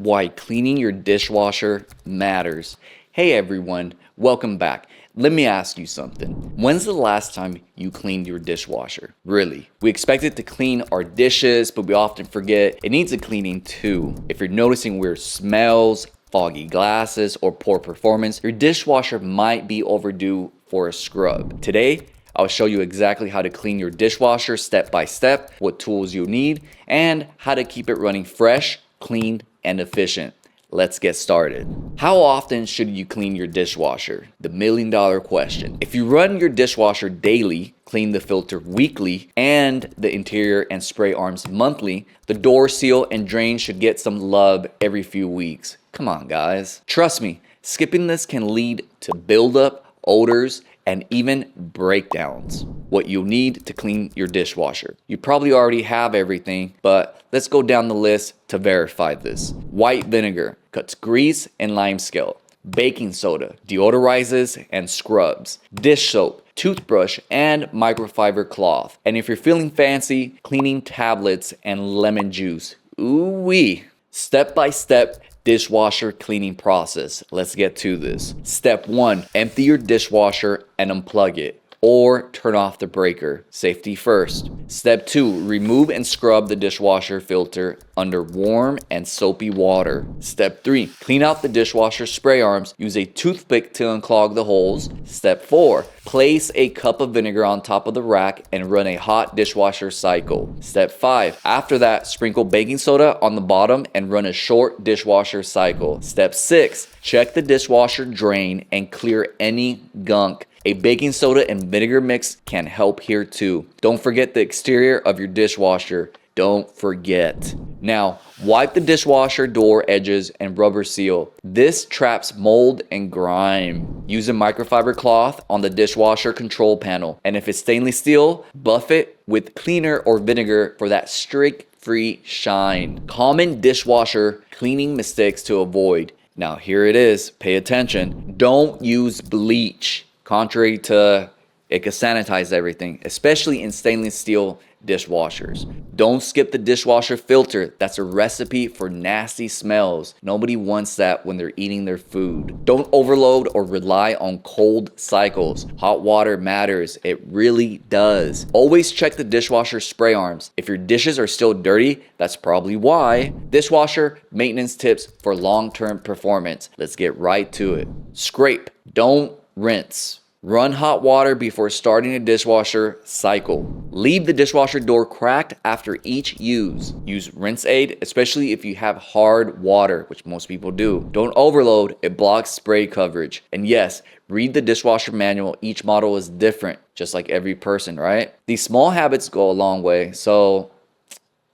why cleaning your dishwasher matters. Hey everyone, welcome back. Let me ask you something. When's the last time you cleaned your dishwasher? Really? We expect it to clean our dishes, but we often forget it needs a cleaning too. If you're noticing weird smells, foggy glasses, or poor performance, your dishwasher might be overdue for a scrub. Today, I'll show you exactly how to clean your dishwasher step by step, what tools you need, and how to keep it running fresh, clean, and efficient. Let's get started. How often should you clean your dishwasher? The million-dollar question. If you run your dishwasher daily, clean the filter weekly, and the interior and spray arms monthly, the door seal and drain should get some love every few weeks. Come on, guys. Trust me, skipping this can lead to buildup, odors, and even breakdowns. What you'll need to clean your dishwasher. You probably already have everything, but let's go down the list to verify this. White vinegar cuts grease and lime scale. Baking soda deodorizes and scrubs. Dish soap, toothbrush, and microfiber cloth. And if you're feeling fancy, cleaning tablets and lemon juice. Ooh-wee. Step-by-step dishwasher cleaning process. Let's get to this. Step 1, empty your dishwasher and unplug it, or turn off the breaker. Safety first. Step 2, remove and scrub the dishwasher filter under warm and soapy water. Step 3, clean out the dishwasher spray arms. Use a toothpick to unclog the holes. Step 4, place a cup of vinegar on top of the rack and run a hot dishwasher cycle. Step 5, after that, sprinkle baking soda on the bottom and run a short dishwasher cycle. Step 6, check the dishwasher drain and clear any gunk. A baking soda and vinegar mix can help here too. Don't forget the exterior of your dishwasher. Don't forget. Now, wipe the dishwasher door edges and rubber seal. This traps mold and grime. Use a microfiber cloth on the dishwasher control panel. And if it's stainless steel, buff it with cleaner or vinegar for that streak-free shine. Common dishwasher cleaning mistakes to avoid. Now, here it is. Pay attention. Don't use bleach. Contrary to it can sanitize everything, especially in stainless steel dishwashers. Don't skip the dishwasher filter. That's a recipe for nasty smells. Nobody wants that when they're eating their food. Don't overload or rely on cold cycles. Hot water matters. It really does. Always check the dishwasher spray arms. If your dishes are still dirty, that's probably why. Dishwasher maintenance tips for long-term performance. Let's get right to it. Scrape. Don't rinse. Run hot water before starting a dishwasher cycle. Leave the dishwasher door cracked after each use. Use rinse aid, especially if you have hard water, which most people do. Don't overload, it blocks spray coverage. And yes, read the dishwasher manual. Each model is different, just like every person, right? These small habits go a long way, so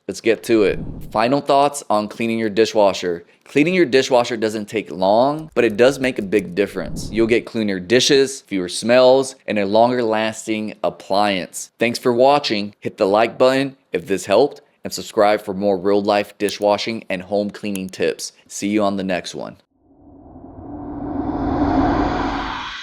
let's get to it. Final thoughts on cleaning your dishwasher. Cleaning your dishwasher doesn't take long, but it does make a big difference. You'll get cleaner dishes, fewer smells, and a longer lasting appliance. Thanks for watching. Hit the like button if this helped, and subscribe for more real life dishwashing and home cleaning tips. See you on the next one.